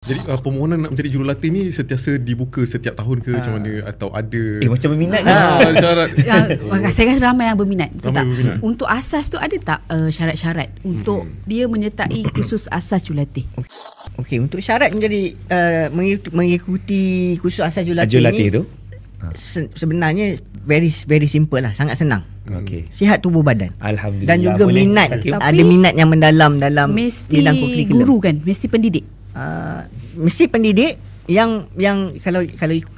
Jadi permohonan nak menjadi jurulatih ni sentiasa dibuka setiap tahun ke macam mana, atau ada macam berminat syarat? Saya rasa ramai yang berminat. Ramai berminat. Untuk asas tu ada tak syarat-syarat untuk dia menyertai kursus asas jurulatih? Okey, untuk syarat menjadi mengikuti kursus asas jurulatih jurulatih tu sebenarnya very simple lah, sangat senang. Okey. Sihat tubuh badan. Alhamdulillah. Dan juga minat. Ada minat yang mendalam dalam bidang mesti kurikulum. guru kan, mesti pendidik. Mesti pendidik yang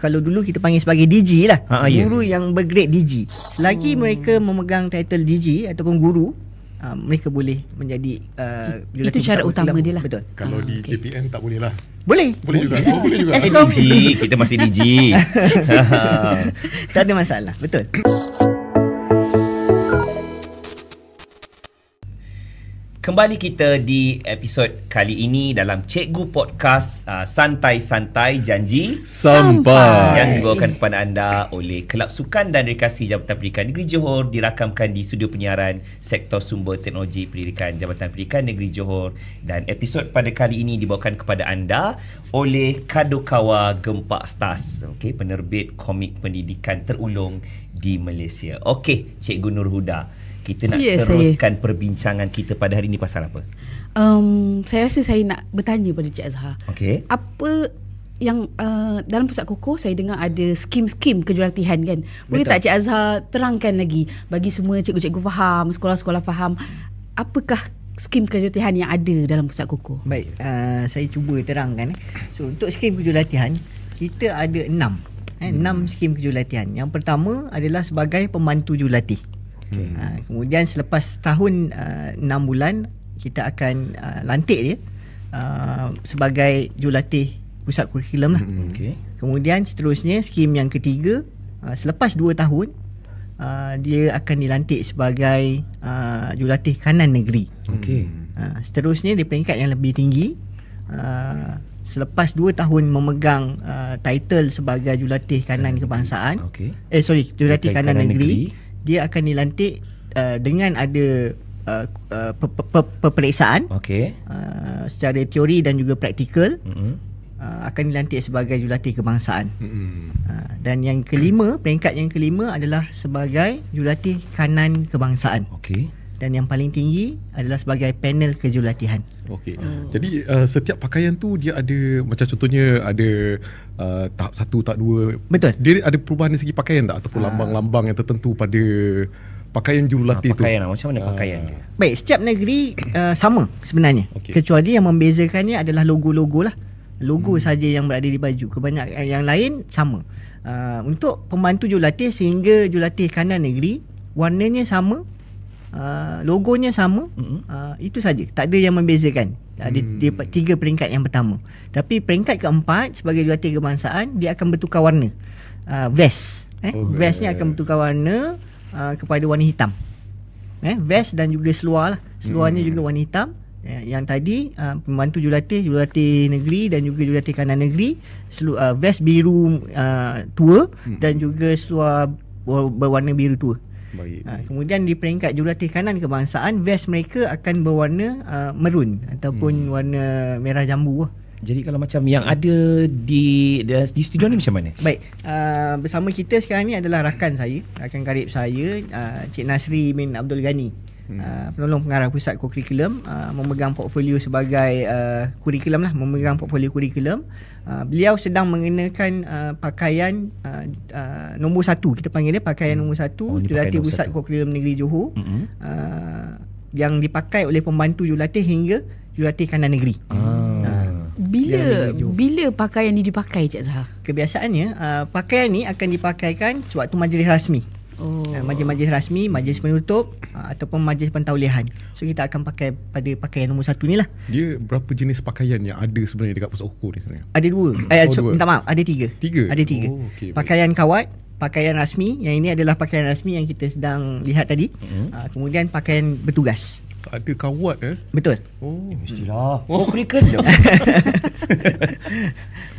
kalau dulu kita panggil sebagai DG lah. Guru yang bergrade DG. Selagi mereka memegang title DG ataupun guru, mereka boleh menjadi itu syarat utama dia lah. Betul. Kalau di KPN tak boleh lah. Boleh juga. Boleh juga. DG, kita masih DG. Tak ada masalah. Betul. Kembali kita di episod kali ini dalam Cikgu Podcast Santai-Santai Janji Sampai, yang dibawakan kepada anda oleh Kelab Sukan dan Rekreasi Jabatan Pendidikan Negeri Johor, dirakamkan di studio penyiaran Sektor Sumber Teknologi Pendidikan Jabatan Pendidikan Negeri Johor. Dan episod pada kali ini dibawakan kepada anda oleh Kadokawa Gempak Stars, penerbit komik pendidikan terulung di Malaysia. Okey, Cikgu Nur Huda, kita nak teruskan perbincangan kita pada hari ini pasal apa? Saya rasa saya nak bertanya pada Cik Azhar. Okey. Apa yang dalam Pusat Kukuh saya dengar ada skim-skim kejuratihan kan? Boleh tak Cik Azhar terangkan lagi bagi semua cikgu-cikgu faham, sekolah-sekolah faham, apakah skim kejuratihan yang ada dalam Pusat Kukuh? Baik, saya cuba terangkan. So untuk skim kejuratihan kita ada 6 skim kejuratihan. Yang pertama adalah sebagai pembantu jurulatih. Kemudian selepas tahun 6 bulan kita akan lantik dia sebagai jurulatih pusat kurikulum lah. Kemudian seterusnya skim yang ketiga, selepas 2 tahun dia akan dilantik sebagai jurulatih kanan negeri. Seterusnya di peringkat yang lebih tinggi, selepas 2 tahun memegang title sebagai jurulatih kanan kebangsaan, jurulatih kanan negeri, dia akan dilantik dengan ada peperiksaan secara teori dan juga praktikal. Akan dilantik sebagai jurulatih kebangsaan. Dan yang kelima, peringkat yang kelima adalah sebagai jurulatih kanan kebangsaan. Dan yang paling tinggi adalah sebagai panel kejurulatihan. Jadi setiap pakaian tu dia ada, macam contohnya ada tahap 1, tahap 2. Betul. Dia ada perubahan dari segi pakaian tak, ataupun lambang-lambang yang tertentu pada pakaian jurulatih tu? Pakaian macam mana pakaian dia? Baik, setiap negeri sama sebenarnya. Kecuali yang membezakannya adalah logo-logo lah. Logo saja yang berada di baju. Kebanyakan yang lain sama. Untuk pembantu jurulatih sehingga jurulatih kanan negeri, warnanya sama, logonya sama, itu saja, tak ada yang membezakan. Ada 3 peringkat yang pertama. Tapi peringkat keempat sebagai jurulatih kebangsaan, dia akan bertukar warna. Vest vestnya akan bertukar warna kepada warna hitam. Vest dan juga seluar lah. Seluarnya juga warna hitam. Yang tadi pembantu jurulatih negeri dan juga jurulatih kanan negeri, vest biru tua dan juga seluar berwarna biru tua. Kemudian di peringkat jurulatih kanan kebangsaan, vest mereka akan berwarna merun ataupun warna merah jambu. Jadi kalau macam yang ada di studio ni macam mana? Baik, bersama kita sekarang ni adalah rakan karib saya, Cik Nasri bin Abdul Ghani, penolong pengarah pusat kurikulum, memegang portfolio sebagai kurikulum lah, memegang portfolio kurikulum. Beliau sedang mengenakan pakaian nombor 1, kita panggil dia pakaian nombor 1, jurulatih pusat kurikulum negeri Johor, yang dipakai oleh pembantu jurulatih hingga jurulatih kanan negeri. Bila pakaian ni dipakai, Cik Zahar? Kebiasaannya pakaian ni akan dipakaikan sewaktu majlis rasmi. Majlis rasmi, majlis penutup ataupun majlis pentaulihan. So kita akan pakai pada pakaian nombor 1 ni lah. Dia berapa jenis pakaian yang ada sebenarnya dekat Pusat Kukuh ni sebenarnya? Ada 2. Minta maaf, ada 3. Ada 3. Pakaian kawat, pakaian rasmi, yang ini adalah pakaian rasmi yang kita sedang lihat tadi. Kemudian pakaian bertugas. ada kawat Betul. Mestilah. Curriculum.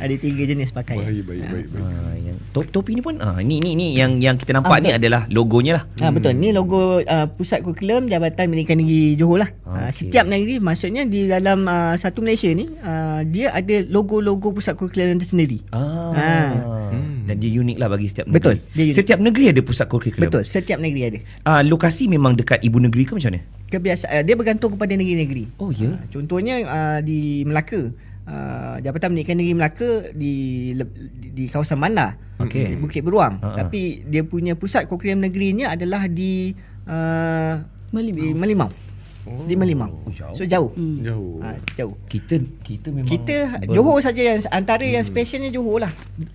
Ada 3 jenis pakaian. Baik. Yang topi ni pun ni yang kita nampak ni adalah logonya lah. Betul. Ni logo Pusat Kurikulum Jabatan Pendidikan Negeri Johor lah. Okey. Setiap negeri, maksudnya di dalam satu Malaysia ni dia ada logo-logo Pusat Kurikulum tersendiri. Dan dia unik lah bagi setiap negeri. Betul, dia unik. Setiap negeri ada pusat kurikulum. Betul, setiap negeri ada. Lokasi memang dekat ibu negeri ke macam mana? Kebiasaan dia bergantung kepada negeri-negeri. Oh ya. Contohnya di Melaka, Jabatan Pendidikan Negeri Melaka di kawasan Mandar, Okey. di Bukit Beruang. Tapi dia punya pusat kurikulum negerinya adalah di Merlimau. Di Merlimau. Jauh. So jauh. Jauh. Jauh. Kita memang Johor saja yang antara yang specialnya Johor lah.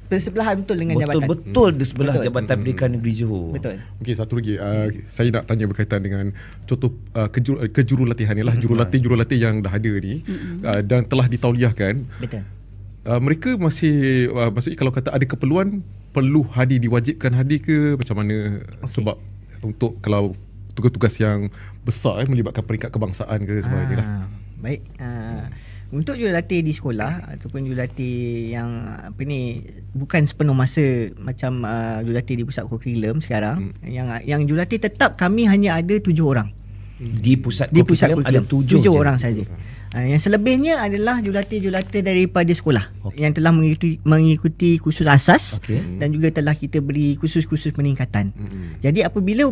Bersebelahan betul dengan jabatan. Betul di sebelah Betul. Jabatan Pendidikan Negeri Johor. Betul. Okey, satu lagi saya nak tanya berkaitan dengan contoh kejurulatihan ni lah, jurulatih yang dah ada ni dan telah ditauliahkan. Betul. Mereka masih maksudnya kalau kata ada keperluan perlu diwajibkan hadir ke macam mana? Sebab untuk kalau tugas-tugas yang besar melibatkan peringkat kebangsaan ke sebagainya lah. Baik. Untuk jurulatih di sekolah ataupun jurulatih yang bukan sepenuh masa macam jurulatih di pusat kurikulum sekarang, yang jurulatih tetap kami hanya ada 7 orang. Di pusat kurikulum ada 7 orang saja. Yang selebihnya adalah jurulatih-jurulatih daripada sekolah yang telah mengikuti kursus asas dan juga telah kita beri kursus-kursus peningkatan. Jadi apabila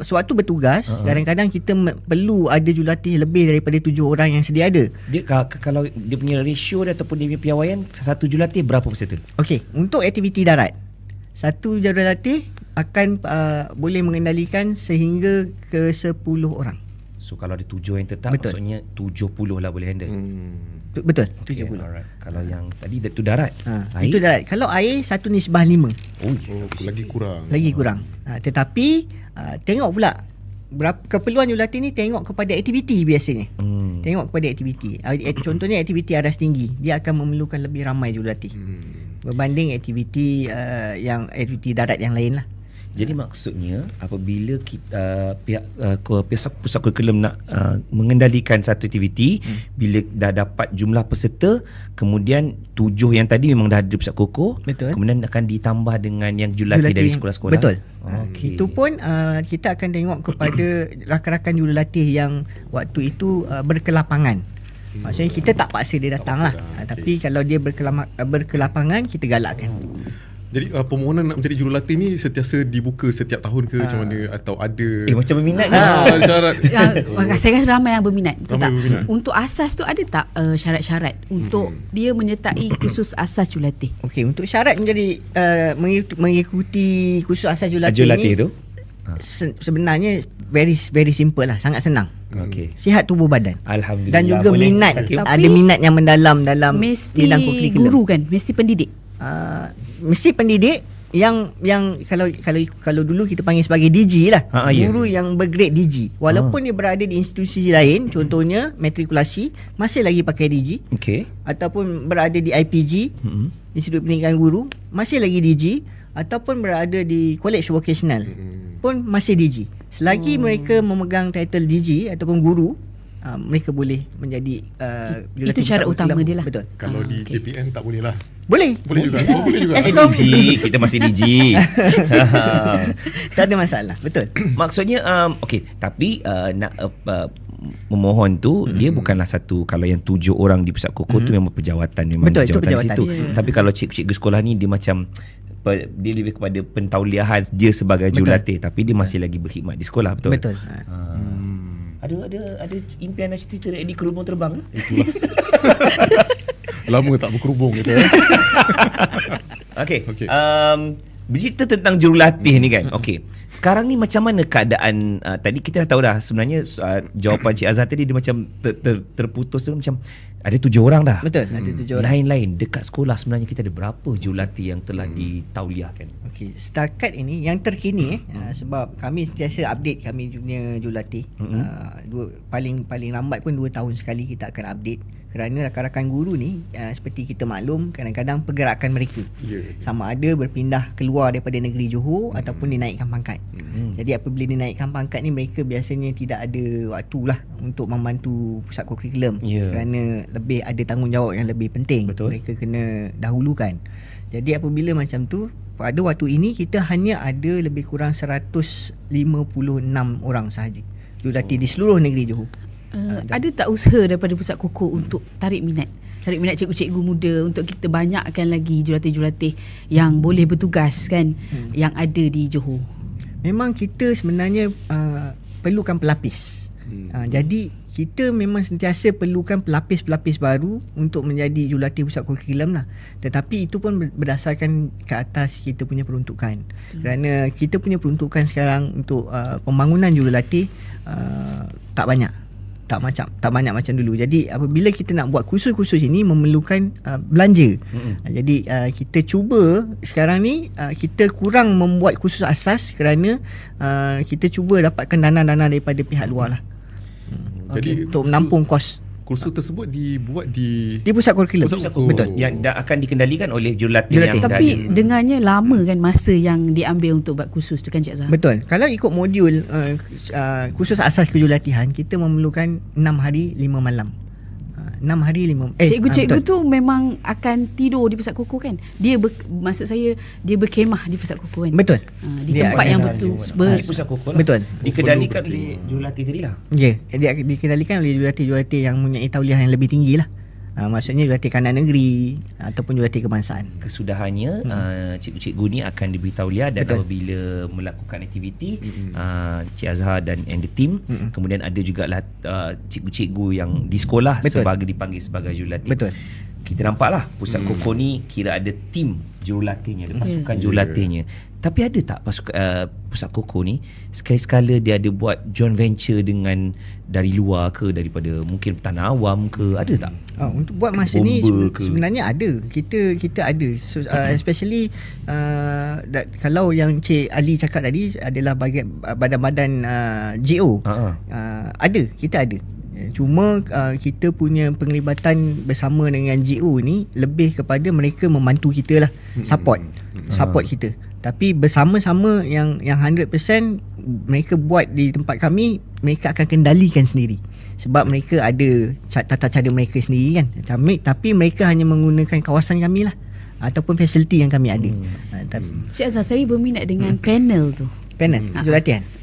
sewaktu bertugas, kadang-kadang kita perlu ada jurulatih lebih daripada 7 orang yang sedia ada. Dia kalau dia punya ratio dia ataupun dia punya piawaian, satu jurulatih berapa peserta? Okey, untuk aktiviti darat, satu jurulatih akan boleh mengendalikan sehingga ke 10 orang. So kalau ada 7 yang tetap, Betul. maksudnya 70 lah boleh handle. Betul, Okay, 70. alright. Kalau yang tadi itu darat. Itu darat. Kalau air 1:5. Lagi kurang. Lagi kurang. Tetapi tengok pula berapa keperluan jurulatih ni, tengok kepada aktiviti biasanya. Tengok kepada aktiviti. Contohnya aktiviti aras tinggi, dia akan memerlukan lebih ramai jurulatih berbanding aktiviti yang aktiviti darat yang lain lah. Jadi maksudnya apabila kita pihak pusat kurikulum nak mengendalikan satu aktiviti, bila dah dapat jumlah peserta, kemudian 7 yang tadi memang dah ada di pusat koko, kemudian akan ditambah dengan yang jurulatih dari sekolah-sekolah. Betul. Okay. Itu pun kita akan tengok kepada rakan-rakan jurulatih yang waktu itu berkelapangan. Maksudnya kita tak paksa dia datang lah. Tapi kalau dia berkelapangan, kita galakkan. Jadi permohonan nak menjadi jurulatih ni sentiasa dibuka setiap tahun ke macam mana, atau ada macam berminat syarat? Saya rasa ramai yang berminat. Ramai berminat. Untuk asas tu ada tak syarat-syarat untuk dia menyertai kursus asas jurulatih? Okey, untuk syarat menjadi mengikuti kursus asas jurulatih tu sebenarnya very simple lah, sangat senang. Sihat tubuh badan. Alhamdulillah. Dan juga minat. Ada minat yang mendalam dalam bidang kurikulum. Mesti guru kan? Mesti pendidik? Mesti pendidik yang kalau dulu kita panggil sebagai DG lah. Guru yang bergrade DG. Walaupun dia berada di institusi lain, contohnya matrikulasi, masih lagi pakai DG. Ataupun berada di IPG, Institut Pendidikan Guru, masih lagi DG. Ataupun berada di college vocational, pun masih DG. Selagi mereka memegang title DG ataupun guru, mereka boleh menjadi itu syarat utama dia lah. Betul. Kalau di JPN tak boleh lah. Boleh juga. Boleh juga. DG, kita masih DG. Tak ada masalah. Betul. Maksudnya tapi nak memohon tu dia bukanlah satu. Kalau yang 7 orang di pusat koko tu memang pejawatan, memang betul, pejawatan situ. Tapi kalau cikgu sekolah ni dia macam dia lebih kepada pentauliahan dia sebagai jurulatih, tapi dia masih lagi berkhidmat di sekolah. Betul. Ada impian dan cita-cita di kerubung terbang ke? Itulah. Lama tak berkerubung gitu. Okey. Bercerita tentang jurulatih ni kan. Okey. Sekarang ni macam mana keadaan tadi kita dah tahu dah sebenarnya jawapan Cik Azhar tadi dia macam terputus tu, macam ada 7 orang dah. Betul, ada 7 orang. Lain-lain dekat sekolah sebenarnya kita ada berapa jurulatih yang telah ditauliahkan? Okey, setakat ini yang terkini sebab kami sentiasa update kami punya jurulatih. Paling lambat pun 2 tahun sekali kita akan update Kerana rakan-rakan guru ni seperti kita maklum, kadang-kadang pergerakan mereka sama ada berpindah keluar daripada negeri Johor ataupun dinaikkan pangkat. Jadi apabila dinaikkan pangkat ni, mereka biasanya tidak ada waktu lah untuk membantu pusat kurikulum, kerana lebih ada tanggungjawab yang lebih penting. Mereka kena dahulukan. Jadi apabila macam tu, pada waktu ini kita hanya ada lebih kurang 156 orang sahaja jurulatih di seluruh negeri Johor. Ada tak usaha daripada Pusat Koko untuk tarik minat cikgu-cikgu muda, untuk kita banyakkan lagi jurulatih-jurulatih yang boleh bertugas kan, yang ada di Johor? Memang kita sebenarnya perlukan pelapis. Jadi kita memang sentiasa perlukan pelapis-pelapis baru untuk menjadi jurulatih pusat kurikulum lah. Tetapi itu pun berdasarkan ke atas kita punya peruntukan. Kerana kita punya peruntukan sekarang untuk pembangunan jurulatih tak banyak. Tak banyak macam dulu. Jadi apabila kita nak buat kursus-kursus ini memerlukan belanja. Jadi kita cuba sekarang ni kita kurang membuat kursus asas kerana kita cuba dapatkan dana-dana daripada pihak luar lah. Jadi untuk menampung kos. Kursus tersebut dibuat di pusat kurikulum. Betul. Yang akan dikendalikan oleh jurulatih yang tapi dengannya lama kan masa yang diambil untuk buat kursus tu kan Cik Azhar? Betul. Kalau ikut modul kursus asas kejurulatihan, kita memerlukan 6 hari 5 malam. 6 hari 5 cikgu-cikgu tu memang akan tidur di Pusat Koko kan? Maksud saya dia berkemah di Pusat Koko kan? Betul. Di tempat yang betul. Di Pusat Koko lah. Betul. Dikendalikan oleh jurulatih tadi lah. Ya, dia dikendalikan oleh jurulatih-jurulatih yang mempunyai tauliah yang lebih tinggi lah. Maksudnya jurulatih kanan negeri ataupun jurulatih kebangsaan. Kesudahannya cikgu-cikgu ni akan diberi tauliah dan apabila melakukan aktiviti Cik Azhar dan the team, kemudian ada jugalah cikgu-cikgu yang di sekolah dipanggil sebagai jurulatih. Betul. Kita nampaklah Pusat Koko ni kira ada tim jurulatihnya, ada pasukan jurulatihnya. Tapi ada tak Pusat Koko ni sekali-sekala dia ada buat joint venture dengan dari luar ke, daripada mungkin tanah awam ke, ada tak? Untuk buat masa ni sebenarnya ada. Kita ada especially kalau yang Cik Ali cakap tadi adalah badan-badan GO. Ada, kita ada. Cuma kita punya penglibatan bersama dengan GO ni lebih kepada mereka membantu kita lah, support kita. Tapi bersama-sama yang 100% mereka buat di tempat kami, mereka akan kendalikan sendiri. Sebab mereka ada tata cara mereka sendiri kan. Tapi mereka hanya menggunakan kawasan kami lah, ataupun fasiliti yang kami ada. Cik Azhar, saya berminat dengan panel tu. Panel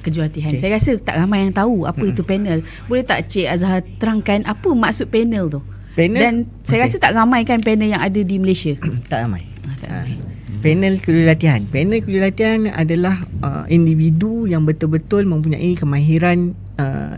kejurulatihan. Okay. Saya rasa tak ramai yang tahu apa itu panel. Boleh tak Cik Azhar terangkan apa maksud panel tu? Dan saya rasa tak ramai kan panel yang ada di Malaysia. Tak ramai. Panel kejurulatihan. Panel kejurulatihan adalah individu yang betul-betul mempunyai kemahiran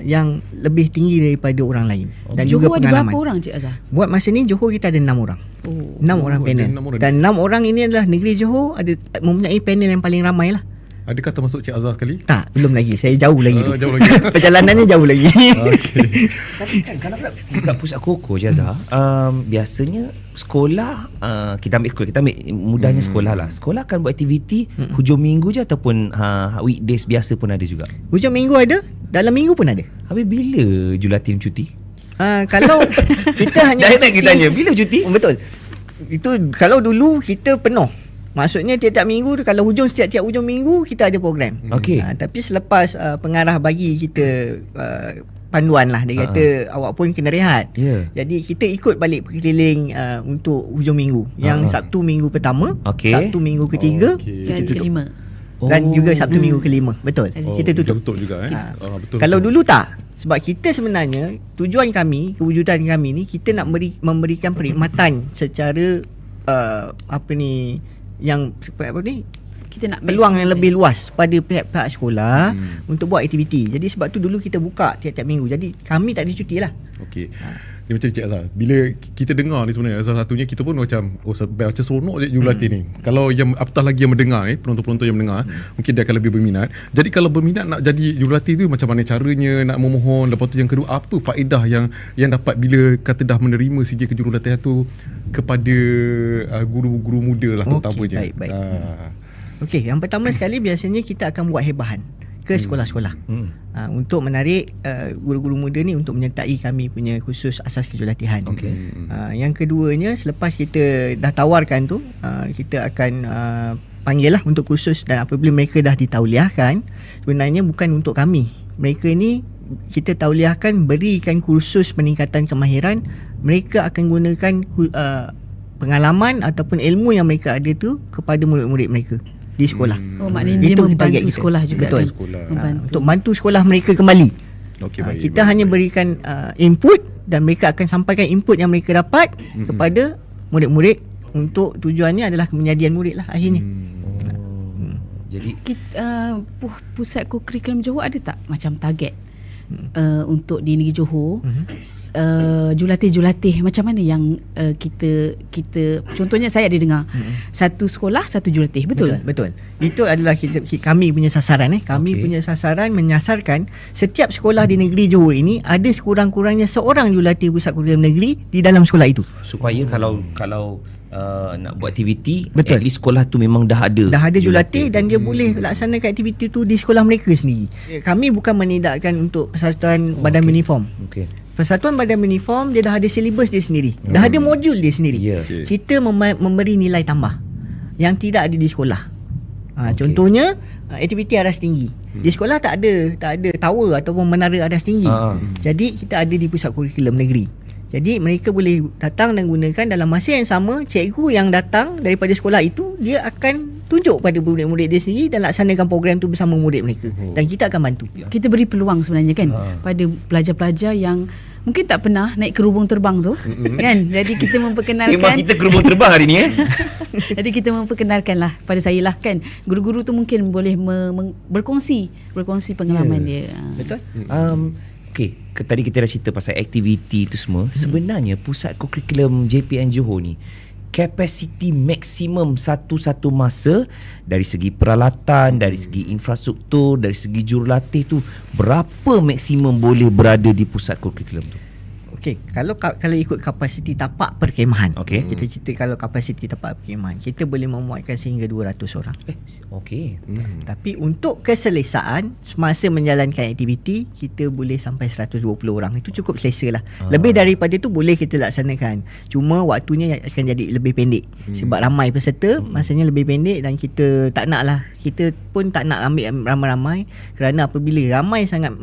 yang lebih tinggi daripada orang lain. Dan Johor juga pengalaman. Ada berapa orang Cik Azhar? Buat masa ni Johor kita ada 6 orang. 6 orang panel. Dan 6 orang ini adalah negeri Johor mempunyai panel yang paling ramai lah. Adakah termasuk Cik Azhar sekali? Tak, belum lagi. Saya jauh lagi. Jauh lagi. Perjalanannya jauh lagi. Okay. Tapi kan kalau buka Pusat Koko Cik Azhar, biasanya sekolah, kita ambil mudahnya sekolah lah. Sekolah akan buat aktiviti hujung minggu je ataupun weekdays biasa pun ada juga? Hujung minggu ada, dalam minggu pun ada. Habis bila jurulatih cuti? Kalau kita hanya kita tanya bila cuti? Betul. Itu kalau dulu kita penuh. Maksudnya tiap-tiap minggu, kalau setiap hujung minggu kita ada program. Okey. Tapi selepas pengarah bagi kita panduan lah, dia kata awak pun kena rehat. Jadi kita ikut balik perkeliling untuk hujung minggu. Yang Sabtu minggu pertama, Sabtu minggu ketiga, dan kelima. Dan juga Sabtu minggu kelima. Betul. Kita tutup. Tutup juga betul. Kalau dulu tak. Sebab kita sebenarnya tujuan kami, kewujudan kami ni, kita nak memberikan perkhidmatan secara kita nak peluang yang lebih luas pada pihak-pihak sekolah untuk buat aktiviti. Jadi sebab tu dulu kita buka tiap-tiap minggu. Jadi kami tak ada cuti lah. Okey. Dia macam Cik Azhar, bila kita dengar ni sebenarnya salah satunya kita pun macam macam seronok je jurulatih ni. Kalau yang apatah lagi yang mendengar penonton-penonton yang mendengar, mungkin dia akan lebih berminat. Jadi kalau berminat nak jadi jurulatih tu, macam mana caranya nak memohon? Lepas tu yang kedua, apa faedah yang dapat bila kata dah menerima sijil kejurulatihan tu kepada guru-guru muda lah terutamanya. Baik. Okey, yang pertama sekali biasanya kita akan buat hebahan. ke sekolah-sekolah. Untuk menarik guru-guru muda ni untuk menyertai kami punya kursus asas kejurulatihan. Yang keduanya, selepas kita dah tawarkan tu, kita akan panggil lah untuk kursus, dan apabila mereka dah ditauliahkan, sebenarnya bukan untuk kami. Mereka ni kita tauliahkan, berikan kursus peningkatan kemahiran. Mereka akan gunakan pengalaman ataupun ilmu yang mereka ada tu kepada murid-murid mereka di sekolah. Maknanya dia membantu sekolah juga. Betul. Membantu. Untuk bantu sekolah mereka kembali. Kita hanya berikan input, dan mereka akan sampaikan input yang mereka dapat kepada murid-murid, untuk tujuannya adalah penyediaan murid lah akhirnya. Jadi pusat kokurikulum Johor ada tak macam target untuk di negeri Johor, jurulatih-jurulatih macam mana yang kita contohnya saya ada dengar satu sekolah satu jurulatih, betul? Betul. Itu adalah kami punya sasaran. Kami punya sasaran menyasarkan setiap sekolah di negeri Johor ini ada sekurang-kurangnya seorang jurulatih pusat kurikulum negeri di dalam sekolah itu. Supaya kalau nak buat aktiviti, at least sekolah tu memang dah ada jurulatih, dan dia boleh laksanakan aktiviti tu di sekolah mereka sendiri. Kami bukan menidakkan untuk Persatuan Badan Uniform. Persatuan Badan Uniform dia dah ada silibus dia sendiri, dah ada modul dia sendiri. Kita memberi nilai tambah yang tidak ada di sekolah. Contohnya aktiviti aras tinggi. Di sekolah tak ada tower ataupun menara aras tinggi. Jadi kita ada di pusat kurikulum negeri. Jadi mereka boleh datang dan gunakan. Dalam masa yang sama, cikgu yang datang daripada sekolah itu, dia akan tunjuk pada murid-murid dia sendiri dan laksanakan program tu bersama murid mereka. Dan kita akan bantu. Kita beri peluang sebenarnya kan pada pelajar-pelajar yang mungkin tak pernah naik kerubung terbang tu kan. Jadi kita memperkenalkan. Memang kita kerubung terbang hari ni Jadi kita memperkenalkan lah pada saya lah kan. Guru-guru tu mungkin boleh berkongsi pengalaman dia. Betul. Tadi kita dah cerita pasal aktiviti tu semua. Sebenarnya pusat kurikulum JPN Johor ni kapasiti maksimum satu masa dari segi peralatan, dari segi infrastruktur, dari segi jurulatih tu, berapa maksimum boleh berada di pusat kurikulum tu? Kalau ikut kapasiti tapak perkhemahan, kita cerita kalau kapasiti tapak perkhemahan, kita boleh memuatkan sehingga 200 orang. Tapi untuk keselesaan semasa menjalankan aktiviti, kita boleh sampai 120 orang. Itu cukup selesa lah. Lebih daripada itu boleh kita laksanakan, cuma waktunya akan jadi lebih pendek sebab ramai peserta, masanya lebih pendek. Dan kita tak nak lah, kita pun tak nak ambil ramai-ramai, kerana apabila ramai sangat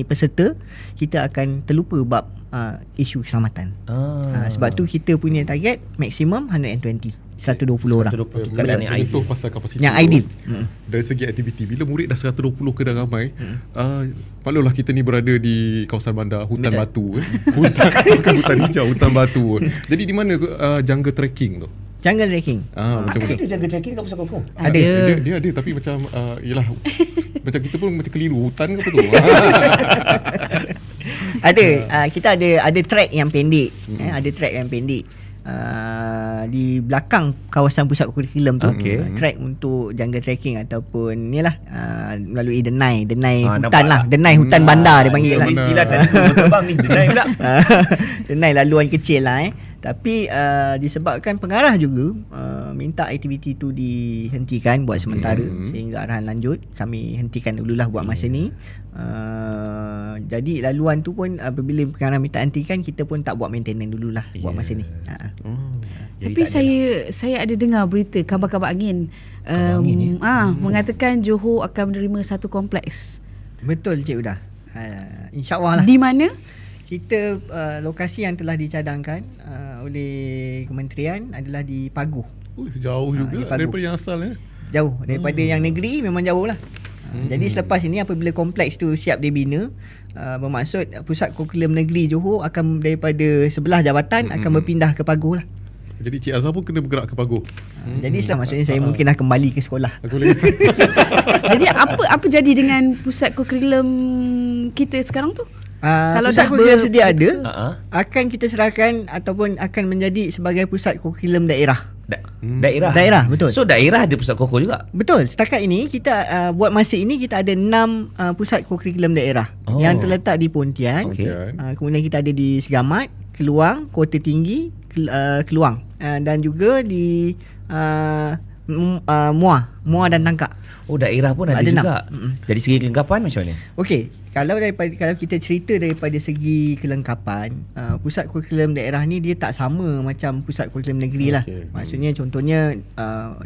peserta, kita akan terlupa bab isu keselamatan. Sebab tu kita punya target maksimum 120 orang. Itu pasal kapasiti yang ideal. Dari segi aktiviti, bila murid dah 120 ke dah ramai, maklumlah kita ni berada di kawasan bandar, hutan batu bukan hutan hijau, hutan batu. Jadi di mana jungle trekking tu? Jungle trekking. Ada jungle trekking kat pusat koko? Ada. Dia ada, tapi macam yalah, macam kita pun macam keliru hutan ke apa tu. Kita ada track yang pendek. Ada track yang pendek di belakang kawasan pusat kurikulum tu. Track untuk jungle trekking ataupun nilah melalui denai hutan lah. Denai hutan bandar dia panggil lah. Istilah tadi terbang ni denai pula. Denai laluan kecil lah. Tapi disebabkan pengarah juga minta aktiviti tu dihentikan buat sementara sehingga arahan lanjut, kami hentikan dululah buat masa ni. Jadi laluan tu pun apabila pengarah minta hentikan, kita pun tak buat maintenance dululah buat masa ni. Tapi saya ada dengar berita kabar-kabar angin, mengatakan Johor akan menerima satu kompleks. Betul Cik Uda. InsyaAllah lah. Di mana? Kita lokasi yang telah dicadangkan oleh kementerian adalah di Paguh. Jauh juga daripada yang asalnya. Jauh daripada yang negeri, memang jauh lah. Jadi selepas ini apabila kompleks tu siap dibina, bermaksud pusat kurikulum negeri Johor akan daripada sebelah jabatan akan berpindah ke Paguh lah. Jadi Cik Azhar pun kena bergerak ke Paguh. Jadi maksudnya saya mungkin dah kembali ke sekolah. Jadi apa jadi dengan pusat kurikulum kita sekarang tu? Kalau pusat kurikulum sedia ada, akan kita serahkan ataupun akan menjadi sebagai pusat kurikulum daerah. Daerah, betul. So daerah ada pusat kokor juga. Betul. Setakat ini kita buat masa ini kita ada 6 pusat kurikulum daerah yang terletak di Pontian. Kemudian kita ada di Segamat, Keluang, Kota Tinggi, Keluang, dan juga di Muar. Muar dan Tangkak. Oh, daerah pun ada 6. juga. Dari segi kelengkapan macam mana? Okey, kalau kita cerita daripada segi kelengkapan, pusat kurikulum daerah ni dia tak sama macam pusat kurikulum negeri lah. Maksudnya contohnya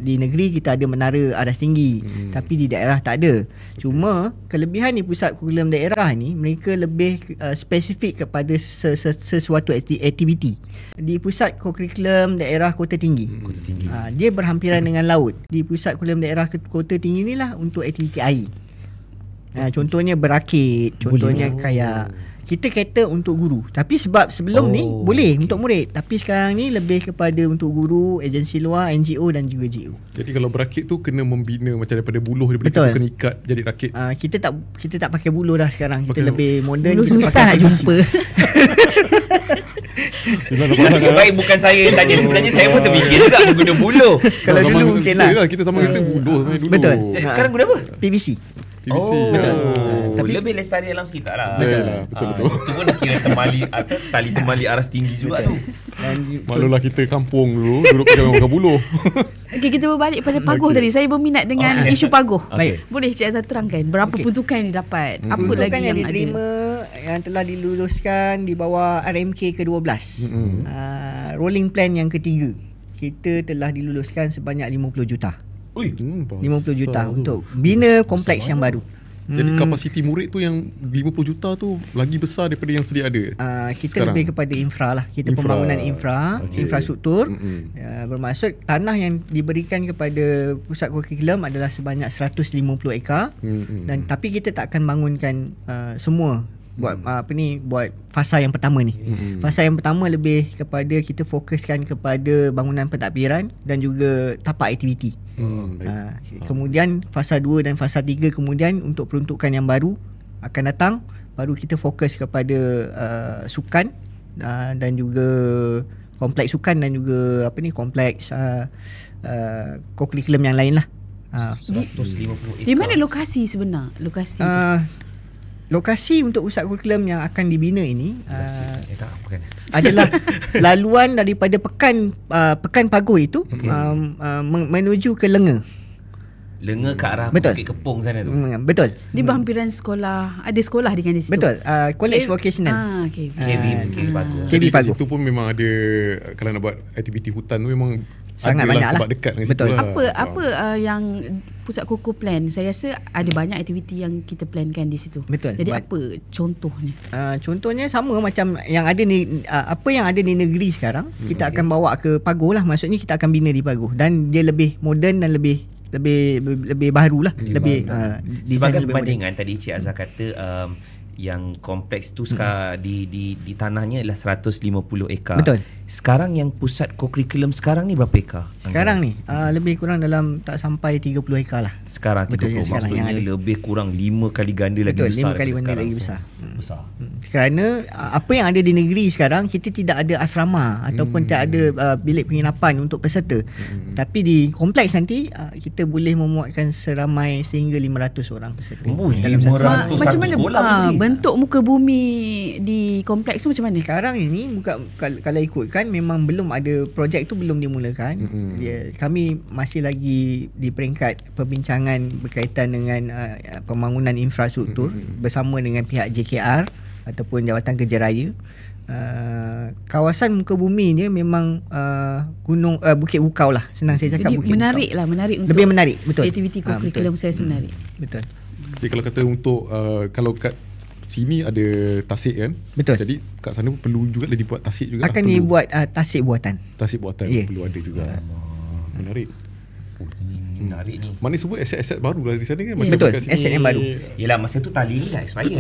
di negeri kita ada menara aras tinggi, tapi di daerah tak ada. Cuma kelebihan di pusat kurikulum daerah ni, mereka lebih spesifik kepada sesuatu aktiviti. Di pusat kurikulum daerah Kota Tinggi, dia berhampiran dengan laut. Di pusat kurikulum daerah Kota Tinggi ni lah untuk aktiviti air. Contohnya berakit, contohnya kayak kita cater untuk guru. Tapi sebab sebelum ni boleh untuk murid, tapi sekarang ni lebih kepada untuk guru, agensi luar, NGO dan juga GO. Jadi kalau berakit tu kena membina macam daripada buluh daripada Betul. kita kena ikat jadi rakit. Kita tak pakai buluh dah sekarang. Kita Pakai lebih moden. Buluh Kita susah nak pakai PVC. jumpa. Nasib baik bukan saya yang tanya. Sebenarnya saya pun terfikir juga guna buluh. Kalau dulu mungkin lah. Kita sama kita buluh dulu. Betul. Jadi sekarang guna apa? PVC. PVC. Tapi lebih lestari alam sekitar lah. Betul. Itu pun dah kira temali atau tali temali aras tinggi juga tu. Maklulah kita kampung dulu duduk pakai buluh. Okey, kita berbalik pada paguh tadi. Saya berminat dengan isu paguh. Okey. Boleh Cik Azhar terangkan berapa peruntukan yang didapat? Apa Peruntukan lagi yang diterima yang telah diluluskan di bawah RMK ke-12. Rolling plan yang ketiga. Kita telah diluluskan sebanyak 50 juta. 50 juta untuk bina kompleks yang baru. Jadi kapasiti murid tu yang 50 juta tu lagi besar daripada yang sedia ada. Kita sekarang lebih kepada infra lah. Kita pembangunan infrastruktur. Bermaksud tanah yang diberikan kepada pusat kurikulum adalah sebanyak 150 ekar. Dan tapi kita tak akan bangunkan semua buat buat fasa yang pertama ni. Fasa yang pertama lebih kepada kita fokuskan kepada bangunan pentadbiran dan juga tapak aktiviti. Kemudian fasa 2 dan fasa 3 kemudian untuk peruntukan yang baru akan datang, baru kita fokus kepada sukan dan juga kompleks sukan dan juga kompleks kurikulum yang lain lah. 150 ekar. Di mana lokasi sebenar? Lokasi untuk pusat kurikulum yang akan dibina ini adalah laluan daripada Pekan Paguh itu menuju ke Lenga. Lenga ke arah Bukit Kepong sana tu. Betul. Di berhampiran sekolah, ada sekolah dengan di situ. Betul. College Vocational. KB Paguh. KB Paguh. Itu pun memang ada, kalau nak buat aktiviti hutan tu memang sangat banyak lah. Sebab dekat dengan Betul. situ lah. Apa yang pusat koko plan? Saya rasa ada banyak aktiviti yang kita plankan di situ. Betul. Jadi apa contohnya? Contohnya sama macam yang ada ni, apa yang ada di negeri sekarang, kita akan bawa ke Paguh lah. Maksudnya kita akan bina di Paguh dan dia lebih moden dan lebih baru lah. Sebagai perbandingan tadi Cik Azhar kata yang kompleks tu sekarang di tanahnya adalah 150 ekar. Betul. Sekarang yang pusat kurikulum sekarang ni berapa ekar? Sekarang ni lebih kurang dalam tak sampai 30 ekar lah. Sekarang 30. Maksudnya lebih kurang 5 kali ganda lagi besar. 5 kali ganda lagi besar. Besar. Kerana apa yang ada di negeri sekarang, kita tidak ada asrama ataupun tak ada bilik penginapan untuk peserta. Tapi di kompleks nanti kita boleh memuatkan seramai sehingga 500 orang peserta. 500 macam mana sekolah bentuk muka bumi di kompleks tu macam mana? Sekarang ini kalau ikutkan memang belum ada, projek tu belum dimulakan. Kami masih lagi di peringkat perbincangan berkaitan dengan pembangunan infrastruktur bersama dengan pihak JKR ataupun Jabatan Kerja Raya. Kawasan muka bumi ni memang gunung Bukit Wukau lah, senang saya cakap. Jadi Bukit menarik Wukau lah, menarik untuk lebih menarik, betul. Aktiviti kurikulum saya menarik. Betul. Jadi kalau kata untuk kalau kat sini ada tasik kan. Betul. Jadi kat sana pun perlu juga dibuat tasik juga. Akan dibuat tasik buatan. Tasik buatan perlu ada juga. Menarik. Menarik ni. Mana semua aset-aset baru lah di sana kan. Betul, aset yang baru. Yelah, masa tu tali ni dah expire.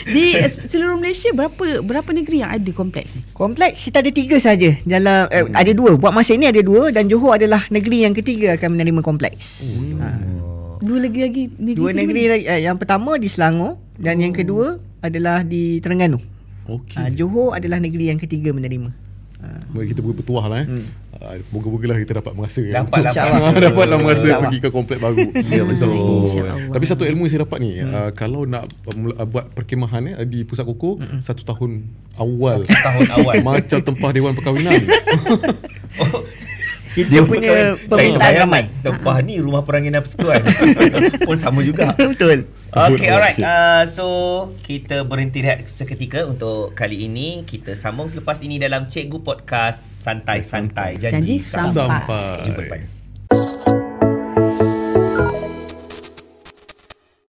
Di seluruh Malaysia berapa negeri yang ada kompleks ni? Kompleks kita ada 3 saja. Dalam ada 2. Buat masa ini ada 2 dan Johor adalah negeri yang ketiga akan menerima kompleks. Dua negeri lagi. Yang pertama di Selangor dan yang kedua adalah di Terengganu. Johor adalah negeri yang ketiga menerima. Kita berpetuah lah moga-moga lah kita dapat mengasa Dapatlah mengasa pergi ke komplek baru. Ya, betul. Tapi satu ilmu yang saya dapat ni, kalau nak buat perkemahan di pusat koko 1 tahun awal. 1 tahun awal macam tempah dewan perkahwinan. Kita punya permintaan ramai. Tempah ni Rumah Peranginan Persekutuan pun sama juga. Betul. Okay, alright. So kita berhenti rehat seketika untuk kali ini. Kita sambung selepas ini dalam Cikgu Podcast Santai-Santai. Janji sampai. Jumpa depan.